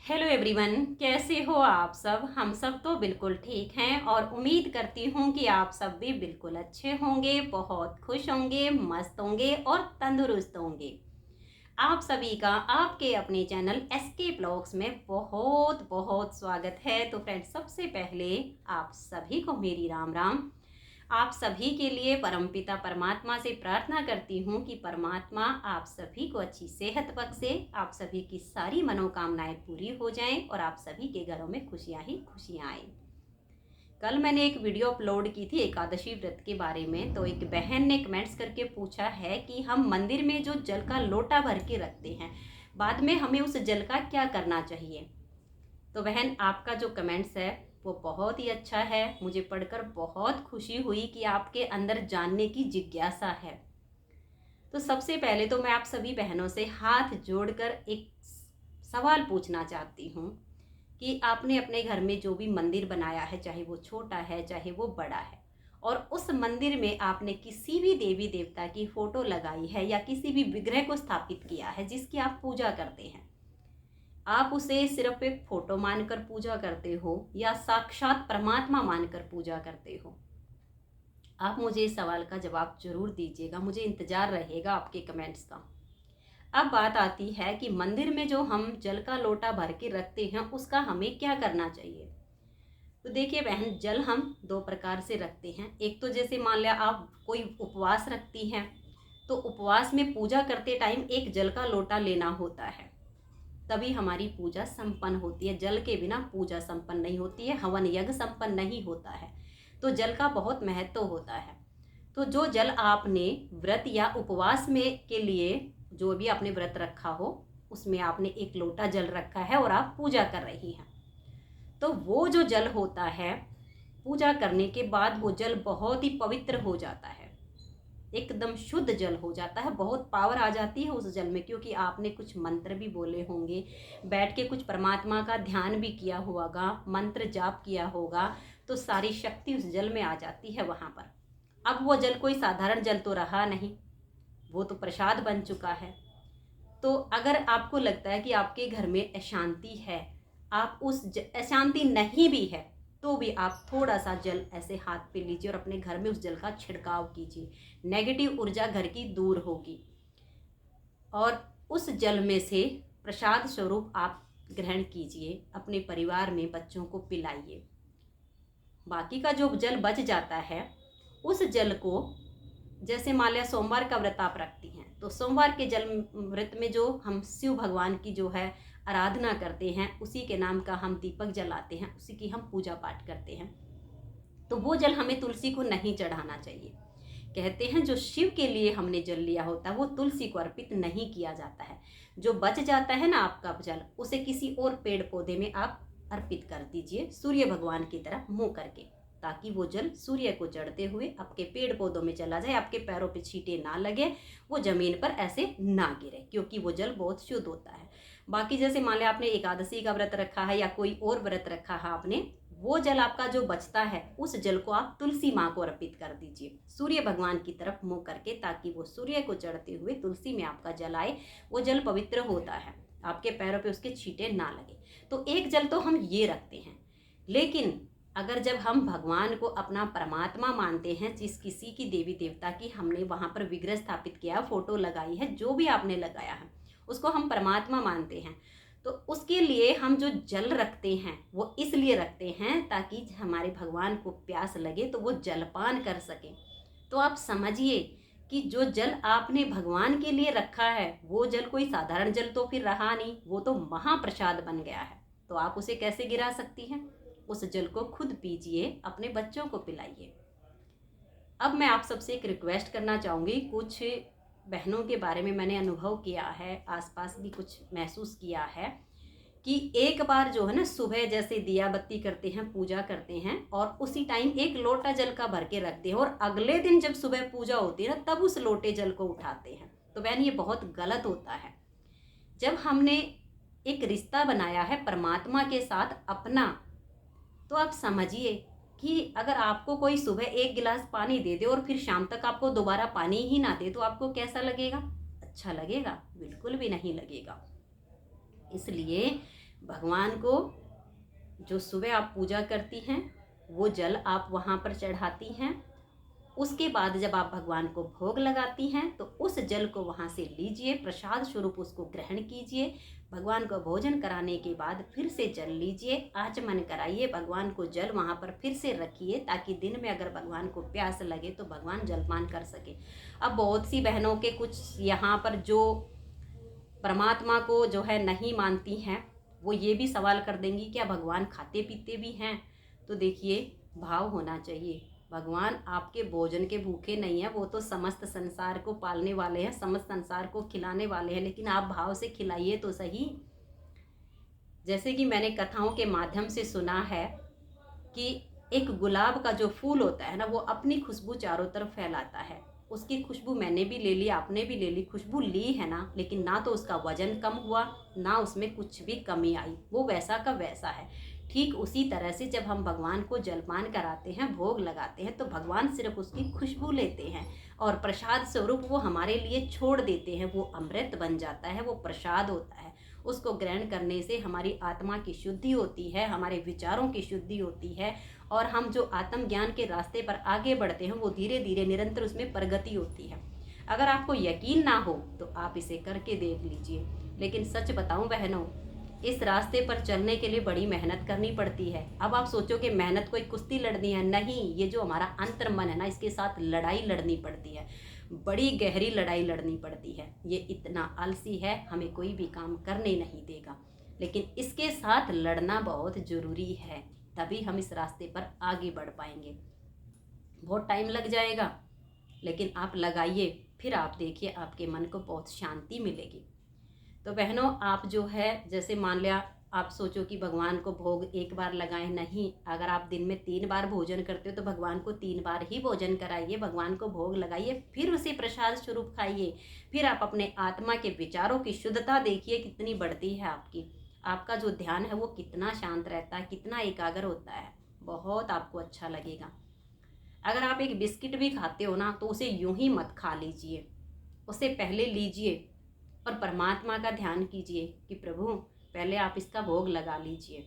Hello everyone, कैसे हो आप सब। हम सब तो बिल्कुल ठीक हैं और उम्मीद करती हूँ कि आप सब भी बिल्कुल अच्छे होंगे, बहुत खुश होंगे, मस्त होंगे और तंदुरुस्त होंगे। आप सभी का आपके अपने चैनल एसके ब्लॉग्स में बहुत बहुत स्वागत है। तो फ्रेंड्स, सबसे पहले आप सभी को मेरी राम राम। आप सभी के लिए परमपिता परमात्मा से प्रार्थना करती हूँ कि परमात्मा आप सभी को अच्छी सेहत बख्शे, आप सभी की सारी मनोकामनाएं पूरी हो जाएं और आप सभी के घरों में खुशियां ही खुशियां आए। कल मैंने एक वीडियो अपलोड की थी एकादशी व्रत के बारे में। तो एक बहन ने कमेंट्स करके पूछा है कि हम मंदिर में जो जल का लोटा भर के रखते हैं, बाद में हमें उस जल का क्या करना चाहिए। तो बहन, आपका जो कमेंट्स है वो बहुत ही अच्छा है। मुझे पढ़कर बहुत खुशी हुई कि आपके अंदर जानने की जिज्ञासा है। तो सबसे पहले तो मैं आप सभी बहनों से हाथ जोड़कर एक सवाल पूछना चाहती हूँ कि आपने अपने घर में जो भी मंदिर बनाया है, चाहे वो छोटा है चाहे वो बड़ा है, और उस मंदिर में आपने किसी भी देवी देवता की फोटो लगाई है या किसी भी विग्रह को स्थापित किया है जिसकी आप पूजा करते हैं, आप उसे सिर्फ एक फोटो मानकर पूजा करते हो या साक्षात परमात्मा मानकर पूजा करते हो। आप मुझे इस सवाल का जवाब जरूर दीजिएगा, मुझे इंतजार रहेगा आपके कमेंट्स का। अब बात आती है कि मंदिर में जो हम जल का लोटा भर के रखते हैं उसका हमें क्या करना चाहिए। तो देखिए बहन, जल हम दो प्रकार से रखते हैं। एक तो जैसे मान लिया आप कोई उपवास रखती हैं, तो उपवास में पूजा करते टाइम एक जल का लोटा लेना होता है, तभी हमारी पूजा संपन्न होती है। जल के बिना पूजा संपन्न नहीं होती है, हवन यज्ञ संपन्न नहीं होता है। तो जल का बहुत महत्व होता है। तो जो जल आपने व्रत या उपवास में के लिए जो भी आपने व्रत रखा हो, उसमें आपने एक लोटा जल रखा है और आप पूजा कर रही हैं, तो वो जो जल होता है, पूजा करने के बाद वो जल बहुत ही पवित्र हो जाता है, एकदम शुद्ध जल हो जाता है। बहुत पावर आ जाती है उस जल में, क्योंकि आपने कुछ मंत्र भी बोले होंगे, बैठ के कुछ परमात्मा का ध्यान भी किया होगा, मंत्र जाप किया होगा, तो सारी शक्ति उस जल में आ जाती है वहाँ पर। अब वो जल कोई साधारण जल तो रहा नहीं, वो तो प्रसाद बन चुका है। तो अगर आपको लगता है कि आपके घर में अशांति है, आप अशांति नहीं भी है, तो भी आप थोड़ा सा जल ऐसे हाथ पे लीजिए और अपने घर में उस जल का छिड़काव कीजिए। नेगेटिव ऊर्जा घर की दूर होगी और उस जल में से प्रसाद स्वरूप आप ग्रहण कीजिए, अपने परिवार में बच्चों को पिलाइए। बाकी का जो जल बच जाता है, उस जल को, जैसे मान लिया सोमवार का व्रत आप रखती हैं, तो सोमवार के जल व्रत में जो हम शिव भगवान की जो है आराधना करते हैं, उसी के नाम का हम दीपक जलाते हैं, उसी की हम पूजा पाठ करते हैं, तो वो जल हमें तुलसी को नहीं चढ़ाना चाहिए। कहते हैं जो शिव के लिए हमने जल लिया होता है वो तुलसी को अर्पित नहीं किया जाता है। जो बच जाता है ना आपका जल, उसे किसी और पेड़ पौधे में आप अर्पित कर दीजिए, सूर्य भगवान की तरफ मुंह करके, ताकि वो जल सूर्य को चढ़ते हुए आपके पेड़ पौधों में चला जाए, आपके पैरों पे छींटे ना लगे, वो जमीन पर ऐसे ना गिरे, क्योंकि वो जल बहुत शुद्ध होता है। बाकी जैसे मान लिया आपने एकादशी का व्रत रखा है या कोई और व्रत रखा है आपने, वो जल आपका जो बचता है, उस जल को आप तुलसी माँ को अर्पित कर दीजिए, सूर्य भगवान की तरफ मुंह करके, ताकि वो सूर्य को चढ़ते हुए तुलसी में आपका जल आए। वो जल पवित्र होता है, आपके पैरों पे उसके छींटे ना लगे। तो एक जल तो हम ये रखते हैं। लेकिन अगर जब हम भगवान को अपना परमात्मा मानते हैं, जिस किसी की देवी देवता की हमने वहाँ पर विग्रह स्थापित किया, फोटो लगाई है, जो भी आपने लगाया है उसको हम परमात्मा मानते हैं, तो उसके लिए हम जो जल रखते हैं वो इसलिए रखते हैं ताकि हमारे भगवान को प्यास लगे तो वो जलपान कर सके। तो आप समझिए कि जो जल आपने भगवान के लिए रखा है, वो जल कोई साधारण जल तो फिर रहा नहीं, वो तो महाप्रसाद बन गया है। तो आप उसे कैसे गिरा सकती हैं। उस जल को खुद पीजिए, अपने बच्चों को पिलाइए। अब मैं आप सबसे एक रिक्वेस्ट करना चाहूँगी। कुछ बहनों के बारे में मैंने अनुभव किया है, आसपास भी कुछ महसूस किया है कि एक बार जो है ना, सुबह जैसे दिया बत्ती करते हैं, पूजा करते हैं, और उसी टाइम एक लोटा जल का भर के रखते हैं, और अगले दिन जब सुबह पूजा होती है ना, तब उस लोटे जल को उठाते हैं। तो बहन, ये बहुत गलत होता है। जब हमने एक रिश्ता बनाया है परमात्मा के साथ अपना, तो आप समझिए कि अगर आपको कोई सुबह एक गिलास पानी दे दे और फिर शाम तक आपको दोबारा पानी ही ना दे, तो आपको कैसा लगेगा। अच्छा लगेगा? बिल्कुल भी नहीं लगेगा। इसलिए भगवान को जो सुबह आप पूजा करती हैं वो जल आप वहाँ पर चढ़ाती हैं। उसके बाद जब आप भगवान को भोग लगाती हैं तो उस जल को वहाँ से लीजिए, प्रसाद स्वरूप उसको ग्रहण कीजिए। भगवान को भोजन कराने के बाद फिर से जल लीजिए, आचमन कराइए, भगवान को जल वहाँ पर फिर से रखिए, ताकि दिन में अगर भगवान को प्यास लगे तो भगवान जलपान कर सके। अब बहुत सी बहनों के कुछ यहाँ पर जो परमात्मा को जो है नहीं मानती हैं, वो ये भी सवाल कर देंगी क्या भगवान खाते पीते भी हैं? तो देखिए, भाव होना चाहिए। भगवान आपके भोजन के भूखे नहीं है, वो तो समस्त संसार को पालने वाले हैं, समस्त संसार को खिलाने वाले हैं, लेकिन आप भाव से खिलाइए तो सही। जैसे कि मैंने कथाओं के माध्यम से सुना है कि एक गुलाब का जो फूल होता है ना, वो अपनी खुशबू चारों तरफ फैलाता है। उसकी खुशबू मैंने भी ले ली, आपने भी ले ली, खुशबू ली है ना, लेकिन ना तो उसका वजन कम हुआ, ना उसमें कुछ भी कमी आई, वो वैसा का वैसा है। ठीक उसी तरह से जब हम भगवान को जलपान कराते हैं, भोग लगाते हैं, तो भगवान सिर्फ उसकी खुशबू लेते हैं और प्रसाद स्वरूप वो हमारे लिए छोड़ देते हैं। वो अमृत बन जाता है, वो प्रसाद होता है। उसको ग्रहण करने से हमारी आत्मा की शुद्धि होती है, हमारे विचारों की शुद्धि होती है, और हम जो आत्मज्ञान के रास्ते पर आगे बढ़ते हैं वो धीरे धीरे निरंतर उसमें प्रगति होती है। अगर आपको यकीन ना हो तो आप इसे करके देख लीजिए। लेकिन सच बताऊं बहनों, इस रास्ते पर चलने के लिए बड़ी मेहनत करनी पड़ती है। अब आप सोचो कि मेहनत कोई कुश्ती लड़नी है, नहीं, ये जो हमारा अंतर मन है ना, इसके साथ लड़ाई लड़नी पड़ती है, बड़ी गहरी लड़ाई लड़नी पड़ती है। ये इतना आलसी है, हमें कोई भी काम करने नहीं देगा, लेकिन इसके साथ लड़ना बहुत ज़रूरी है, तभी हम इस रास्ते पर आगे बढ़ पाएंगे। बहुत टाइम लग जाएगा, लेकिन आप लगाइए, फिर आप देखिए आपके मन को बहुत शांति मिलेगी। तो बहनों, आप जो है, जैसे मान लिया आप सोचो कि भगवान को भोग एक बार लगाएं, नहीं, अगर आप दिन में 3 बार भोजन करते हो तो भगवान को 3 बार ही भोजन कराइए, भगवान को भोग लगाइए, फिर उसे प्रसाद स्वरूप खाइए। फिर आप अपने आत्मा के विचारों की शुद्धता देखिए कितनी बढ़ती है आपकी। आपका जो ध्यान है वो कितना शांत रहता है, कितना एकाग्र होता है, बहुत आपको अच्छा लगेगा। अगर आप एक बिस्किट भी खाते हो ना, तो उसे यूं ही मत खा लीजिए, उसे पहले लीजिए और परमात्मा का ध्यान कीजिए कि प्रभु पहले आप इसका भोग लगा लीजिए,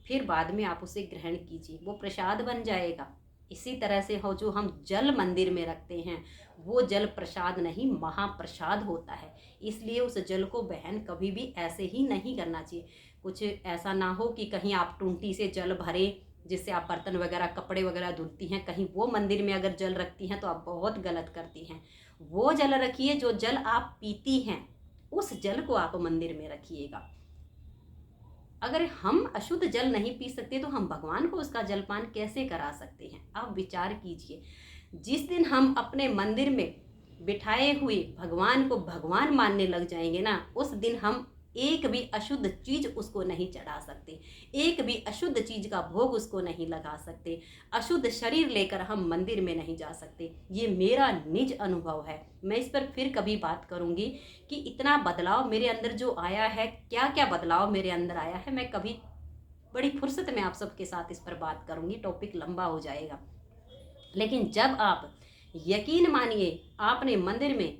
फिर बाद में आप उसे ग्रहण कीजिए, वो प्रसाद बन जाएगा। इसी तरह से हो, जो हम जल मंदिर में रखते हैं वो जल प्रसाद नहीं, महाप्रसाद होता है। इसलिए उस जल को बहन कभी भी ऐसे ही नहीं करना चाहिए। कुछ ऐसा ना हो कि कहीं आप टूंटी से जल भरे जिससे आप बर्तन वगैरह कपड़े वगैरह धुलती हैं, कहीं वो मंदिर में अगर जल रखती हैं तो आप बहुत गलत करती हैं। वो जल रखिए जो जल आप पीती हैं, उस जल को आप मंदिर में रखिएगा। अगर हम अशुद्ध जल नहीं पी सकते तो हम भगवान को उसका जलपान कैसे करा सकते हैं? आप विचार कीजिए। जिस दिन हम अपने मंदिर में बिठाए हुए भगवान को भगवान मानने लग जाएंगे ना, उस दिन हम एक भी अशुद्ध चीज उसको नहीं चढ़ा सकते, एक भी अशुद्ध चीज का भोग उसको नहीं लगा सकते, अशुद्ध शरीर लेकर हम मंदिर में नहीं जा सकते। ये मेरा निज अनुभव है। मैं इस पर फिर कभी बात करूंगी कि इतना बदलाव मेरे अंदर जो आया है, क्या क्या बदलाव मेरे अंदर आया है, मैं कभी बड़ी फुर्सत में आप सबके साथ इस पर बात करूंगी, टॉपिक लंबा हो जाएगा। लेकिन जब आप यकीन मानिए, आपने मंदिर में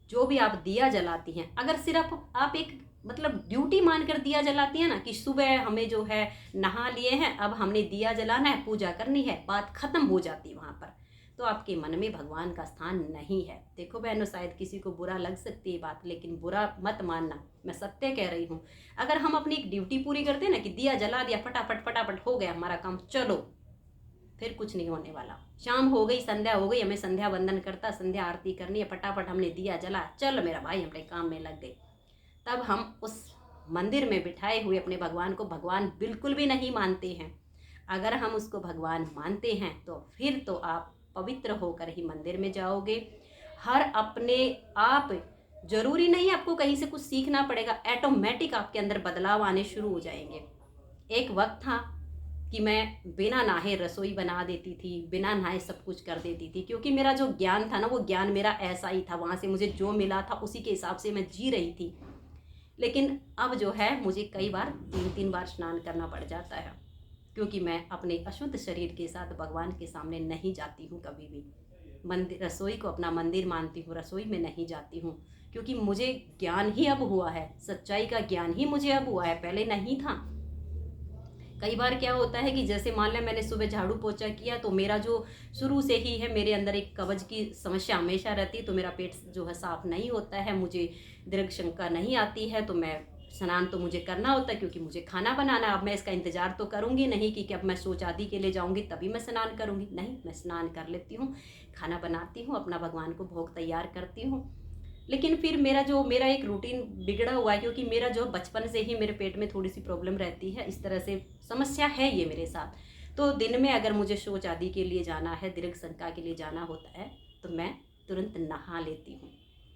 जो भी आप दिया जलाती हैं, अगर सिर्फ आप एक मतलब ड्यूटी मानकर दिया जलाती हैं ना, कि सुबह हमें जो है नहा लिए हैं, अब हमने दिया जलाना है, पूजा करनी है, बात खत्म हो जाती वहाँ पर, तो आपके मन में भगवान का स्थान नहीं है। देखो बहनों, शायद किसी को बुरा लग सकती है बात, लेकिन बुरा मत मानना, मैं सत्य कह रही हूँ। अगर हम अपनी एक ड्यूटी पूरी करते हैं ना, कि दिया जला दिया, फटाफट फटाफट हो गया हमारा काम, चलो, फिर कुछ नहीं होने वाला। शाम हो गई, संध्या हो गई, हमें संध्या वंदन करता, संध्या आरती करनी है, फटाफट हमने दिया जला, चल मेरा भाई अपने काम में लग गए। तब हम उस मंदिर में बिठाए हुए अपने भगवान को भगवान बिल्कुल भी नहीं मानते हैं। अगर हम उसको भगवान मानते हैं तो फिर तो आप पवित्र होकर ही मंदिर में जाओगे। हर अपने आप, जरूरी नहीं आपको कहीं से कुछ सीखना पड़ेगा, ऑटोमेटिक आपके अंदर बदलाव आने शुरू हो जाएंगे। एक वक्त था कि मैं बिना नहाए रसोई बना देती थी, बिना नहाए सब कुछ कर देती थी, क्योंकि मेरा जो ज्ञान था ना, वो ज्ञान मेरा ऐसा ही था, वहाँ से मुझे जो मिला था उसी के हिसाब से मैं जी रही थी। लेकिन अब जो है मुझे कई बार 3-3 बार स्नान करना पड़ जाता है, क्योंकि मैं अपने अशुद्ध शरीर के साथ भगवान के सामने नहीं जाती हूँ कभी भी। मंदिर, रसोई को अपना मंदिर मानती हूँ, रसोई में नहीं जाती हूँ, क्योंकि मुझे ज्ञान ही अब हुआ है, सच्चाई का ज्ञान ही मुझे अब हुआ है, पहले नहीं था। कई बार क्या होता है कि जैसे मान लें मैंने सुबह झाड़ू पोछा किया तो मेरा जो शुरू से ही है, मेरे अंदर एक कब्ज की समस्या हमेशा रहती है, तो मेरा पेट जो है साफ नहीं होता है, मुझे दीर्घ शंका नहीं आती है, तो मैं स्नान तो मुझे करना होता है क्योंकि मुझे खाना बनाना। अब मैं इसका इंतजार तो करूंगी नहीं कि अब मैं सोच आदि के लिए जाऊंगी तभी मैं स्नान करूंगी, नहीं, मैं स्नान कर लेती हूँ, खाना बनाती हूँ, अपना भगवान को भोग तैयार करती हूँ। लेकिन फिर मेरा एक रूटीन बिगड़ा हुआ है, क्योंकि मेरा जो बचपन से ही मेरे पेट में थोड़ी सी प्रॉब्लम रहती है, इस तरह से समस्या है ये मेरे साथ। तो दिन में अगर मुझे शौच आदि के लिए जाना है, दीर्घ संका के लिए जाना होता है, तो मैं तुरंत नहा लेती हूँ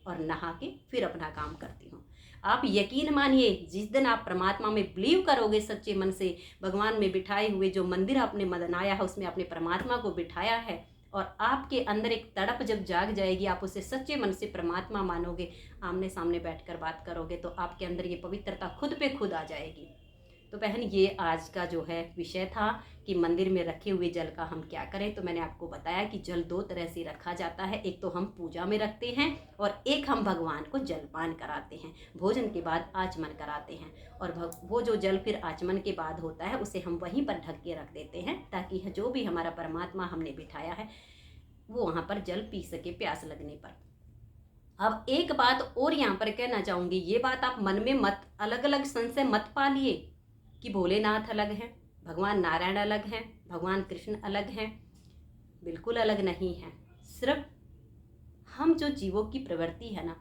और नहा के फिर अपना काम करती हूँ। आप यकीन मानिए, जिस दिन आप परमात्मा में बिलीव करोगे सच्चे मन से, भगवान में बिठाए हुए जो मंदिर आपने बनाया है उसमें आपने परमात्मा को बिठाया है, और आपके अंदर एक तड़प जब जाग जाएगी, आप उसे सच्चे मन से परमात्मा मानोगे, आमने सामने बैठकर बात करोगे, तो आपके अंदर ये पवित्रता खुद पे खुद आ जाएगी। तो बहन, ये आज का जो है विषय था कि मंदिर में रखे हुए जल का हम क्या करें। तो मैंने आपको बताया कि जल दो तरह से रखा जाता है, एक तो हम पूजा में रखते हैं और एक हम भगवान को जलपान कराते हैं, भोजन के बाद आचमन कराते हैं। और वो जो जल फिर आचमन के बाद होता है उसे हम वहीं पर ढक के रख देते हैं, ताकि जो भी हमारा परमात्मा हमने बिठाया है वो वहाँ पर जल पी सके प्यास लगने पर। अब एक बात और यहाँ पर कहना चाहूँगी, ये बात आप मन में मत अलग अलग संशय मत पालिए कि भोलेनाथ अलग हैं, भगवान नारायण अलग हैं, भगवान कृष्ण अलग हैं। बिल्कुल अलग नहीं है, सिर्फ हम जो जीवों की प्रवृत्ति है ना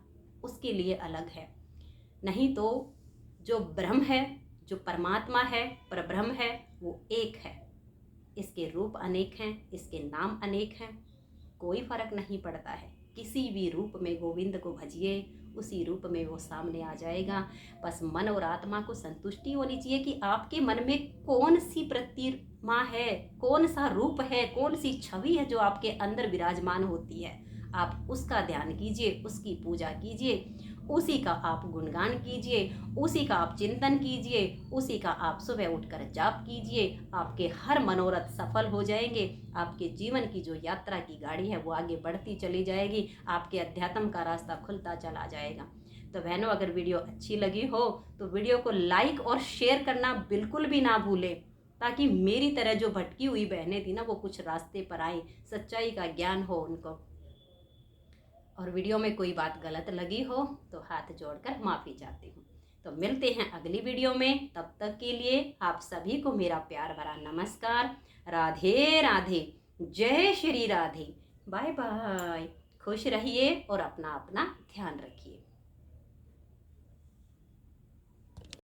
उसके लिए अलग है। नहीं तो जो ब्रह्म है, जो परमात्मा है, परब्रह्म है, वो एक है। इसके रूप अनेक हैं, इसके नाम अनेक हैं, कोई फर्क नहीं पड़ता है। किसी भी रूप में गोविंद को भजिए, उसी रूप में वो सामने आ जाएगा। बस मन और आत्मा को संतुष्टि होनी चाहिए कि आपके मन में कौन सी प्रतिमा है, कौन सा रूप है, कौन सी छवि है जो आपके अंदर विराजमान होती है। आप उसका ध्यान कीजिए, उसकी पूजा कीजिए, उसी का आप गुणगान कीजिए, उसी का आप चिंतन कीजिए, उसी का आप सुबह उठकर जाप कीजिए। आपके हर मनोरथ सफल हो जाएंगे। आपके जीवन की जो यात्रा की गाड़ी है वो आगे बढ़ती चली जाएगी, आपके अध्यात्म का रास्ता खुलता चला जाएगा। तो बहनों, अगर वीडियो अच्छी लगी हो तो वीडियो को लाइक और शेयर करना बिल्कुल भी ना भूलें, ताकि मेरी तरह जो भटकी हुई बहनें थी ना वो कुछ रास्ते पर आए, सच्चाई का ज्ञान हो उनको। और वीडियो में कोई बात गलत लगी हो तो हाथ जोड़कर माफ़ी चाहती हूँ। तो मिलते हैं अगली वीडियो में, तब तक के लिए आप सभी को मेरा प्यार भरा नमस्कार। राधे राधे, जय श्री राधे, बाय बाय। खुश रहिए और अपना अपना ध्यान रखिए।